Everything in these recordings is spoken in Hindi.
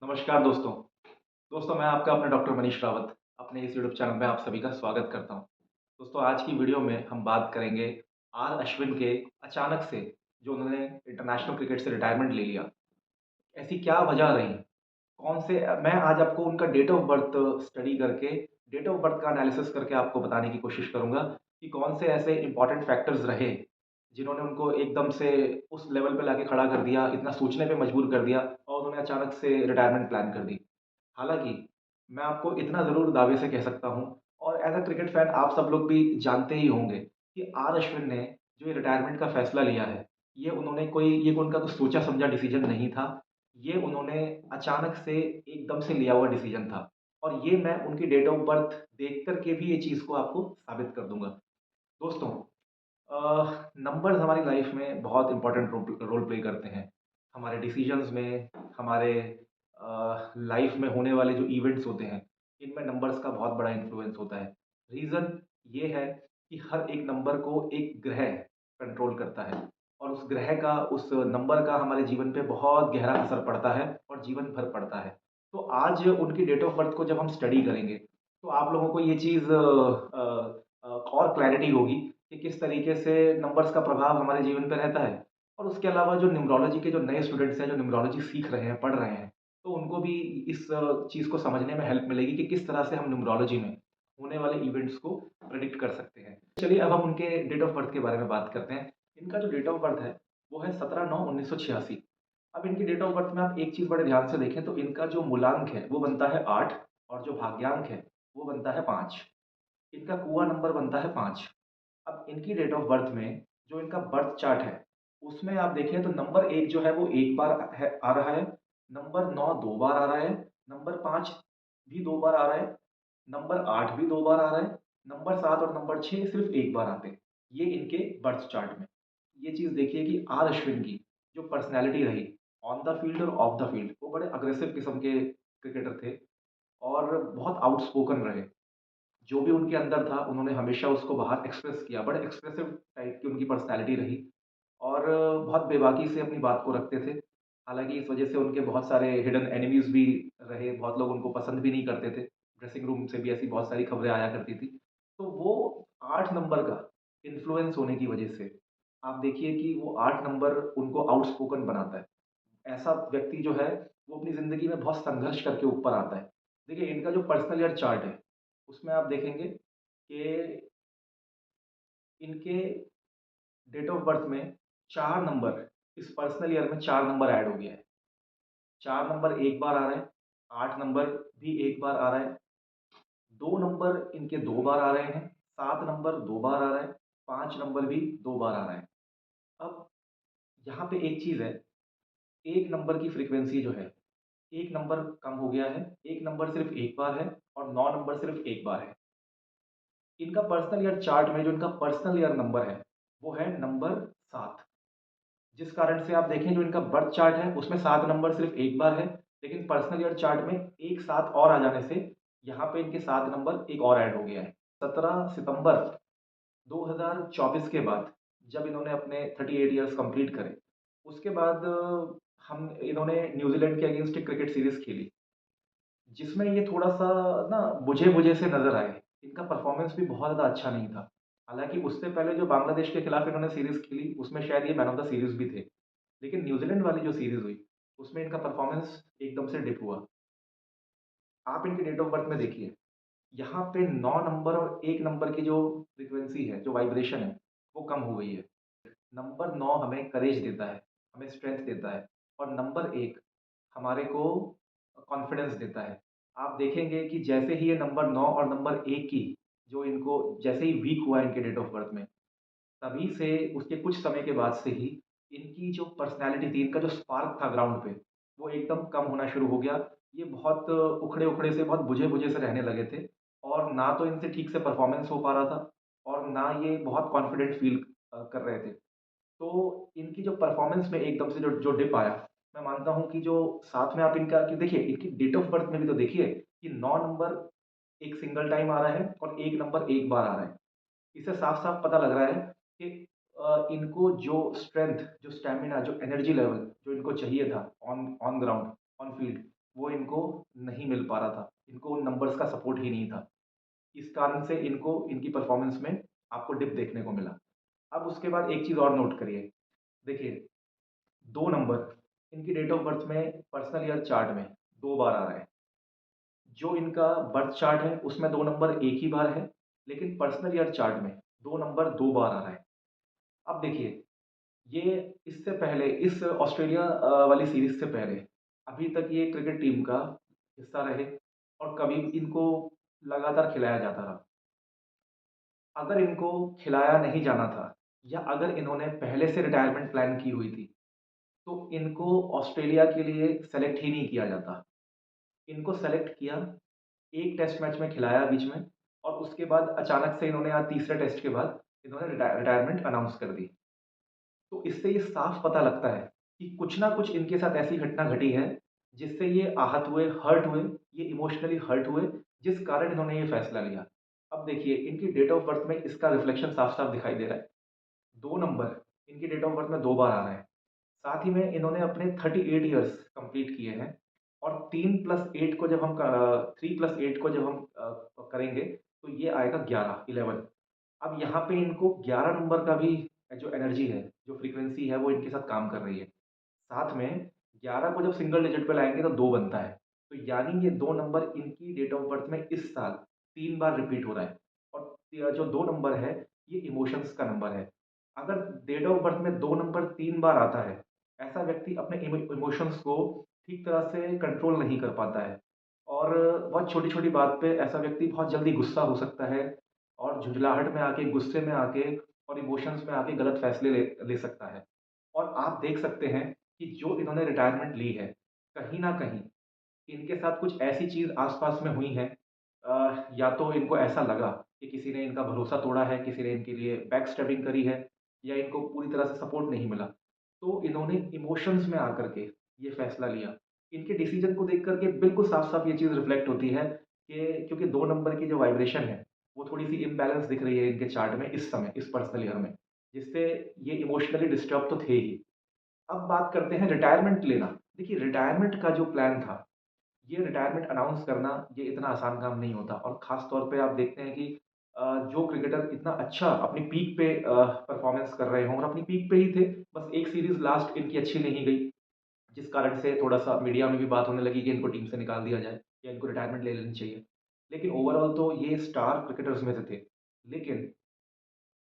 नमस्कार दोस्तों। दोस्तों मैं आपका अपना डॉक्टर मनीष रावत अपने इस यूट्यूब चैनल में आप सभी का स्वागत करता हूं। दोस्तों आज की वीडियो में हम बात करेंगे आर अश्विन के अचानक से जो उन्होंने इंटरनेशनल क्रिकेट से रिटायरमेंट ले लिया। ऐसी क्या वजह रही? कौन से मैं आज आपको उनका डेट ऑफ बर्थ स्टडी करके डेट ऑफ बर्थ का एनालिसिस करके आपको बताने की कोशिश करूँगा कि कौन से ऐसे इम्पोर्टेंट फैक्टर्स रहे, जिन्होंने उनको एकदम से उस लेवल पे लाके खड़ा कर दिया, इतना सोचने पे मजबूर कर दिया और उन्होंने अचानक से रिटायरमेंट प्लान कर दी। हालाँकि मैं आपको इतना ज़रूर दावे से कह सकता हूँ और एज़ अ क्रिकेट फैन आप सब लोग भी जानते ही होंगे कि आर अश्विन ने जो ये रिटायरमेंट का फैसला लिया है, ये उनका कुछ सोचा-समझा डिसीज़न नहीं था। ये उन्होंने अचानक से एकदम से लिया हुआ डिसीज़न था और ये मैं उनकी डेट ऑफ बर्थ देख कर के भी ये चीज़ को आपको साबित कर दूँगा। दोस्तों नंबर्स हमारी लाइफ में बहुत इम्पोर्टेंट रोल प्ले करते हैं। हमारे डिसीजंस में, हमारे लाइफ में होने वाले जो इवेंट्स होते हैं, इनमें नंबर्स का बहुत बड़ा इन्फ्लुएंस होता है। रीज़न ये है कि हर एक नंबर को एक ग्रह कंट्रोल करता है और उस नंबर का हमारे जीवन पे बहुत गहरा असर पड़ता है और जीवन भर पड़ता है। तो आज उनकी डेट ऑफ बर्थ को जब हम स्टडी करेंगे, तो आप लोगों को ये चीज़ और क्लैरिटी होगी कि किस तरीके से नंबर्स का प्रभाव हमारे जीवन पे रहता है। और उसके अलावा जो न्यूमरोलॉजी के जो नए स्टूडेंट्स हैं, जो न्यूमरोलॉजी सीख रहे हैं, पढ़ रहे हैं, तो उनको भी इस चीज़ को समझने में हेल्प मिलेगी कि किस तरह से हम न्यूमरोलॉजी में होने वाले इवेंट्स को प्रेडिक्ट कर सकते हैं। चलिए अब हम उनके डेट ऑफ बर्थ के बारे में बात करते हैं। इनका जो डेट ऑफ बर्थ है, वो है 17/9/1986। अब इनकी डेट ऑफ बर्थ में आप एक चीज़ बड़े ध्यान से देखें तो इनका जो मूलांक है, वो बनता है 8 और जो भाग्यांक है, वो बनता है 5। इनका कुआ नंबर बनता है 5। अब इनकी डेट ऑफ बर्थ में जो इनका बर्थ चार्ट है, उसमें आप देखें तो नंबर 1 जो है वो 1 बार आ रहा है, नंबर 9 2 बार आ रहा है, नंबर 5 भी 2 बार आ रहा है, नंबर 8 भी 2 बार आ रहा है, नंबर 7 और नंबर 6 सिर्फ़ 1 बार आते हैं। ये इनके बर्थ चार्ट में। ये चीज़ देखिए कि आर अश्विन की जो पर्सनैलिटी रही, ऑन द फील्ड और ऑफ द फील्ड, वो बड़े अग्रेसिव किस्म के क्रिकेटर थे और बहुत आउटस्पोकन रहे। जो भी उनके अंदर था, उन्होंने हमेशा उसको बाहर एक्सप्रेस किया। बड़े एक्सप्रेसिव टाइप की उनकी पर्सनैलिटी रही और बहुत बेबाकी से अपनी बात को रखते थे। हालाँकि इस वजह से उनके बहुत सारे हिडन एनिमीज़ भी रहे, बहुत लोग उनको पसंद भी नहीं करते थे। ड्रेसिंग रूम से भी ऐसी बहुत सारी खबरें आया करती थी। तो वो 8 नंबर का इन्फ्लुएंस होने की वजह से, आप देखिए कि वो 8 नंबर उनको आउटस्पोकन बनाता है। ऐसा व्यक्ति जो है, वो अपनी ज़िंदगी में बहुत संघर्ष करके ऊपर आता है। देखिए, इनका जो पर्सनल ईयर चार्ट है, उसमें आप देखेंगे कि इनके डेट ऑफ बर्थ में 4 नंबर इस पर्सनल ईयर में 4 नंबर ऐड हो गया है। 4 नंबर 1 बार आ रहा है, 8 नंबर भी 1 बार आ रहा है, 2 नंबर इनके 2 बार आ रहे हैं, 7 नंबर 2 बार आ रहा है, 5 नंबर भी 2 बार आ रहा है। अब यहाँ पे एक चीज़ है, 1 नंबर की फ्रीक्वेंसी जो है, 1 नंबर कम हो गया है, 1 नंबर सिर्फ़ 1 बार है और 9 नंबर सिर्फ़ 1 बार है। इनका पर्सनल ईयर चार्ट में जो इनका पर्सनल ईयर नंबर है, वो है नंबर 7। जिस कारण से आप देखें जो इनका बर्थ चार्ट है, उसमें 7 नंबर सिर्फ़ 1 बार है, लेकिन पर्सनल ईयर चार्ट में एक 7 और आ जाने से यहाँ पे इनके 7 नंबर एक और ऐड हो गया है। 17 सितंबर 2024 के बाद जब इन्होंने अपने 38 इयर्स कंप्लीट करे, उसके बाद हम इन्होंने न्यूज़ीलैंड के अगेंस्ट एक क्रिकेट सीरीज़ खेली। जिसमें ये थोड़ा-सा ना बुझे-बुझे से नज़र आए। इनका परफ़ॉर्मेंस भी बहुत ज़्यादा अच्छा नहीं था। हालाँकि उससे पहले जो बांग्लादेश के खिलाफ इन्होंने सीरीज़ खेली, उसमें शायद ये मैन ऑफ द सीरीज़ भी थे। लेकिन न्यूज़ीलैंड वाली जो सीरीज़ हुई, उसमें इनका परफ़ॉर्मेंस एकदम से डिप हुआ। आप इनकी डेट ऑफ बर्थ में देखिए, यहाँ पे 9 नंबर और 1 नंबर की जो फ्रीक्वेंसी है, जो वाइब्रेशन है, वो कम हो गई है। नंबर 9 हमें करेज देता है, हमें स्ट्रेंथ देता है और नंबर 1 हमारे को कॉन्फिडेंस देता है। आप देखेंगे कि जैसे ही ये नंबर 9 और नंबर 1 की जो इनको जैसे ही वीक हुआ इनके डेट ऑफ बर्थ में, तभी से उसके कुछ समय के बाद से ही इनकी जो पर्सनैलिटी थी, इनका जो स्पार्क था ग्राउंड पे, वो एकदम कम होना शुरू हो गया। ये बहुत उखड़े-उखड़े से, बहुत बुझे-बुझे से रहने लगे थे और ना तो इनसे ठीक से परफ़ॉर्मेंस हो पा रहा था और ना ये बहुत कॉन्फिडेंट फ़ील कर रहे थे। तो इनकी जो परफ़ॉर्मेंस में एकदम से जो जो डिप आया, मैं मानता हूँ कि जो साथ में आप इनका कि देखिए इनकी डेट ऑफ बर्थ में भी तो देखिए कि 9 नंबर एक सिंगल टाइम आ रहा है और 1 नंबर 1 बार आ रहा है। इससे साफ-साफ पता लग रहा है कि इनको जो स्ट्रेंथ, जो स्टैमिना, जो एनर्जी लेवल जो इनको चाहिए था on on ground, on field, वो इनको नहीं मिल पा रहा था। इनको उन नंबर्स का सपोर्ट ही नहीं था। इस कारण से इनको इनकी परफ़ॉर्मेंस में आपको डिप देखने को मिला। अब उसके बाद एक चीज़ और नोट करिए। देखिए, 2 नंबर इनकी डेट ऑफ बर्थ में पर्सनल ईयर चार्ट में 2 बार आ रहा है। जो इनका बर्थ चार्ट है उसमें 2 नंबर एक ही बार है, लेकिन पर्सनल ईयर चार्ट में 2 नंबर 2 बार आ रहा है। अब देखिए, ये इससे पहले इस ऑस्ट्रेलिया वाली सीरीज़ से पहले अभी तक ये क्रिकेट टीम का हिस्सा रहे और कभी इनको लगातार खिलाया जाता रहा। अगर इनको खिलाया नहीं जाना था या अगर इन्होंने पहले से रिटायरमेंट प्लान की हुई थी, तो इनको ऑस्ट्रेलिया के लिए सेलेक्ट ही नहीं किया जाता। इनको सेलेक्ट किया, एक टेस्ट मैच में खिलाया बीच में और उसके बाद अचानक से इन्होंने आज तीसरे टेस्ट के बाद इन्होंने रिटायरमेंट अनाउंस कर दी। तो इससे ये साफ पता लगता है कि कुछ ना कुछ इनके साथ ऐसी घटना घटी है, जिससे ये आहत हुए, हर्ट हुए, ये इमोशनली हर्ट हुए, जिस कारण इन्होंने ये फैसला लिया। अब देखिए, इनकी डेट ऑफ बर्थ में इसका रिफ्लेक्शन साफ-साफ दिखाई दे रहा है। 2 नंबर इनकी डेट ऑफ बर्थ में 2 बार आ रहा है। साथ ही में इन्होंने अपने 38 इयर्स कंप्लीट किए हैं और 3 प्लस 8 को जब हम 3 प्लस 8 को जब हम करेंगे तो ये आएगा 11, 11। अब यहाँ पे इनको 11 नंबर का भी जो एनर्जी है, जो फ्रीक्वेंसी है, वो इनके साथ काम कर रही है। साथ में 11 को जब सिंगल डिजिट पे लाएँगे तो 2 बनता है। तो यानी ये 2 नंबर इनकी डेट ऑफ बर्थ में इस साल 3 बार रिपीट हो रहा है और जो 2 नंबर है, ये इमोशंस का नंबर है। अगर डेट ऑफ बर्थ में 2 नंबर 3 बार आता है, ऐसा व्यक्ति अपने इमोशंस को ठीक तरह से कंट्रोल नहीं कर पाता है और बहुत छोटी-छोटी बात पे ऐसा व्यक्ति बहुत जल्दी गुस्सा हो सकता है और झुँझलाहट में आके, गुस्से में आके और इमोशंस में आके गलत फैसले ले ले सकता है। और आप देख सकते हैं कि जो इन्होंने रिटायरमेंट ली है, कहीं न कहीं इनके साथ कुछ ऐसी चीज़ आस-पास में हुई है या तो इनको ऐसा लगा कि किसी ने इनका भरोसा तोड़ा है, किसी ने इनके लिए बैक स्टैबिंग करी है या इनको पूरी तरह से सपोर्ट नहीं मिला। तो इन्होंने इमोशंस में आकर के ये फैसला लिया। इनके डिसीज़न को देख कर के बिल्कुल साफ-साफ ये चीज़ रिफ्लेक्ट होती है कि क्योंकि 2 नंबर की जो वाइब्रेशन है, वो थोड़ी-सी इम्बैलेंस दिख रही है इनके चार्ट में इस समय, इस पर्सनल ईयर में, जिससे ये इमोशनली डिस्टर्ब तो थे ही। अब बात करते हैं रिटायरमेंट लेना। देखिए, रिटायरमेंट का जो प्लान था, ये रिटायरमेंट अनाउंस करना ये इतना आसान काम नहीं होता और ख़ास तौर पे आप देखते हैं कि जो क्रिकेटर इतना अच्छा अपनी पीक पे परफ़ॉर्मेंस कर रहे हों और अपनी पीक पे ही थे, बस एक सीरीज़ लास्ट इनकी अच्छी नहीं गई, जिस कारण से थोड़ा-सा मीडिया में भी बात होने लगी कि इनको टीम से निकाल दिया जाए या इनको रिटायरमेंट ले लेनी चाहिए। लेकिन ओवरऑल तो ये स्टार क्रिकेटर्स में से थे। लेकिन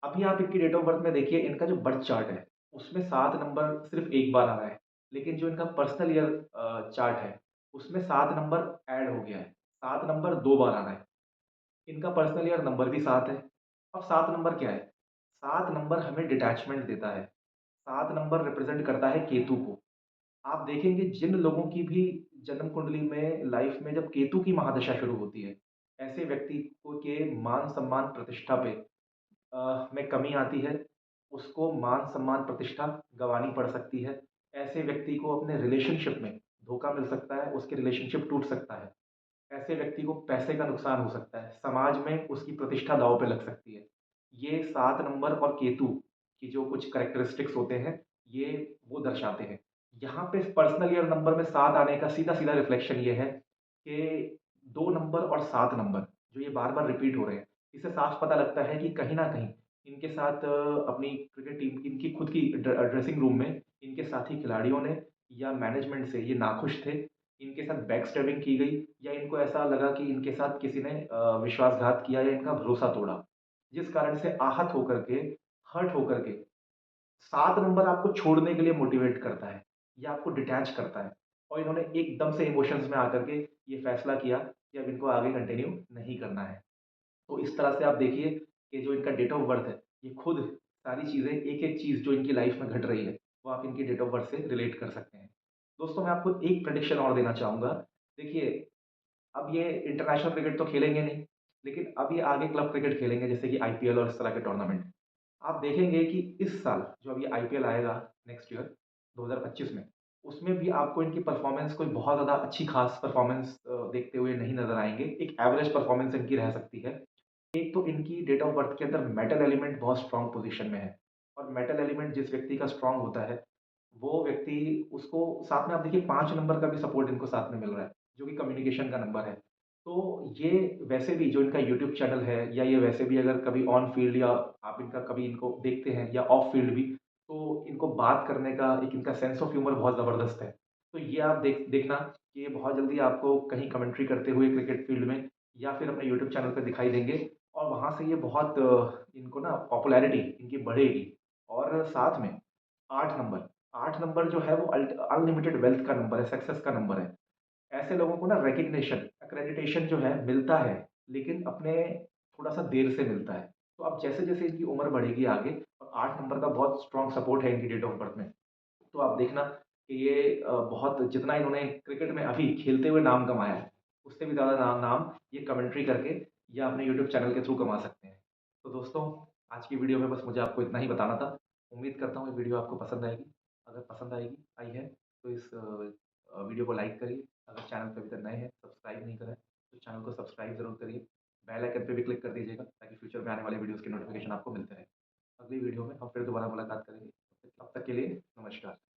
अभी आप इनकी डेट ऑफ बर्थ में देखिए, इनका जो बर्थ चार्ट है, उसमें 7 नंबर सिर्फ़ 1 बार आ रहा है। लेकिन जो इनका पर्सनल ईयर चार्ट है, उसमें 7 नंबर ऐड हो गया है। 7 नंबर 2 बार आ रहा है। इनका पर्सनल ईयर नंबर भी 7 है। अब 7 नंबर क्या है? 7 नंबर हमें डिटैचमेंट देता है। 7 नंबर रिप्रेज़ेंट करता है केतु को। आप देखेंगे जिन लोगों की भी जन्म कुंडली में लाइफ़ में जब केतु की महादशा शुरू होती है, ऐसे व्यक्ति को के मान-सम्मान, प्रतिष्ठा पे में कमी आती है, उसको मान-सम्मान, प्रतिष्ठा गँवानी पड़ सकती है। ऐसे व्यक्ति को अपने रिलेशनशिप में धोखा मिल सकता है, उसके रिलेशनशिप टूट सकता है। ऐसे व्यक्ति को पैसे का नुकसान हो सकता है, समाज में उसकी प्रतिष्ठा दाँव पे लग सकती है। ये 7 नंबर और केतु की जो कुछ कैरेक्टरिस्टिक्स होते हैं, ये वो दर्शाते हैं। यहाँ पे पर्सनल ईयर नंबर में 7 आने का सीधा-सीधा रिफ्लेक्शन ये है कि 2 नंबर और 7 नंबर जो ये बार-बार रिपीट हो रहे हैं, इससे साफ पता लगता है कि कहीं न कहीं इनके साथ अपनी क्रिकेट टीम की इनकी खुद की ड्रेसिंग रूम में इनके साथी खिलाड़ियों ने या मैनेजमेंट से ये नाखुश थे। इनके साथ बैकस्टैबिंग की गई या इनको ऐसा लगा कि इनके साथ किसी ने विश्वासघात किया या इनका भरोसा तोड़ा। जिस कारण से आहत होकर के, हर्ट होकर के 7 नंबर आपको छोड़ने के लिए मोटिवेट करता है या आपको डिटैच करता है और इन्होंने एकदम से इमोशंस में आकर के ये फैसला किया कि अब इनको आगे कंटिन्यू नहीं करना है। तो इस तरह से आप देखिए कि जो इनका डेट ऑफ बर्थ है, ये खुद सारी चीज़ें एक-एक चीज़ जो इनकी लाइफ़ में घट रही है, वो आप इनकी डेट ऑफ बर्थ से रिलेट कर सकते हैं। दोस्तों, मैं आपको एक प्रेडिक्शन और देना चाहूँगा। देखिए, अब ये इंटरनेशनल क्रिकेट तो खेलेंगे नहीं, लेकिन अब ये आगे क्लब क्रिकेट खेलेंगे जैसे कि आईपीएल और इस तरह के टूर्नामेंट। आप देखेंगे कि इस साल जो अभी आईपीएल आएगा नेक्स्ट ईयर 2025 में, उसमें भी आपको इनकी परफ़ॉर्मेंस कोई बहुत ज़्यादा अच्छी ख़ास परफ़ॉर्मेंस देखते हुए नहीं नज़र आएँगे। एक एवरेज परफ़ॉर्मेंस इनकी रह सकती है। एक तो इनकी डेट ऑफ बर्थ के अंदर मेटल एलिमेंट बहुत स्ट्रॉन्ग पोज़ीशन में है और मेटल एलिमेंट जिस व्यक्ति का स्ट्रॉन्ग होता है, वो व्यक्ति उसको साथ में आप देखिए 5 नंबर का भी सपोर्ट इनको साथ में मिल रहा है, जो कि कम्युनिकेशन का नंबर है। तो ये वैसे भी जो इनका यूट्यूब चैनल है या ये वैसे भी अगर कभी ऑन फील्ड या आप इनका कभी इनको देखते हैं या ऑफ फील्ड भी, तो इनको बात करने का एक इनका सेंस ऑफ ह्यूमर बहुत ज़बरदस्त है। तो ये आप देखना कि ये बहुत जल्दी आपको कहीं कमेंट्री करते हुए क्रिकेट फील्ड में या फिर अपने यूट्यूब चैनल पे दिखाई देंगे और वहाँ से ये बहुत इनको ना पॉपुलैरिटी इनकी बढ़ेगी। और साथ में 8 नंबर 8 नंबर जो है वो अनलिमिटेड वेल्थ का नंबर है, सक्सेस का नंबर है। ऐसे लोगों को ना रिकग्निशन, एक्रेडिटेशन जो है मिलता है, लेकिन अपने थोड़ा-सा देर से मिलता है। तो अब जैसे-जैसे इनकी उम्र बढ़ेगी आगे और 8 नंबर का बहुत स्ट्रॉन्ग सपोर्ट है इनकी डेट ऑफ बर्थ में। तो आप देखना कि ये बहुत जितना इन्होंने क्रिकेट में अभी खेलते हुए नाम कमाया है, उससे भी ज़्यादा नाम ये कमेंट्री करके या अपने यूट्यूब चैनल के थ्रू कमा सकते हैं। तो दोस्तों, आज की वीडियो में बस मुझे आपको इतना ही बताना था। उम्मीद करता हूँ ये वीडियो आपको पसंद आएगी। अगर पसंद आई है तो इस वीडियो को लाइक करिए। अगर चैनल पे अभी तक नए हैं, सब्सक्राइब नहीं करा है, तो चैनल को सब्सक्राइब ज़रूर करिए। बेल आइकन पे भी क्लिक कर दीजिएगा ताकि फ्यूचर में आने वाले वीडियोज़ की नोटिफ़िकेशन आपको मिलते रहें। अगली वीडियो में हम फिर दोबारा मुलाकात करेंगे। तब तक के लिए नमस्कार।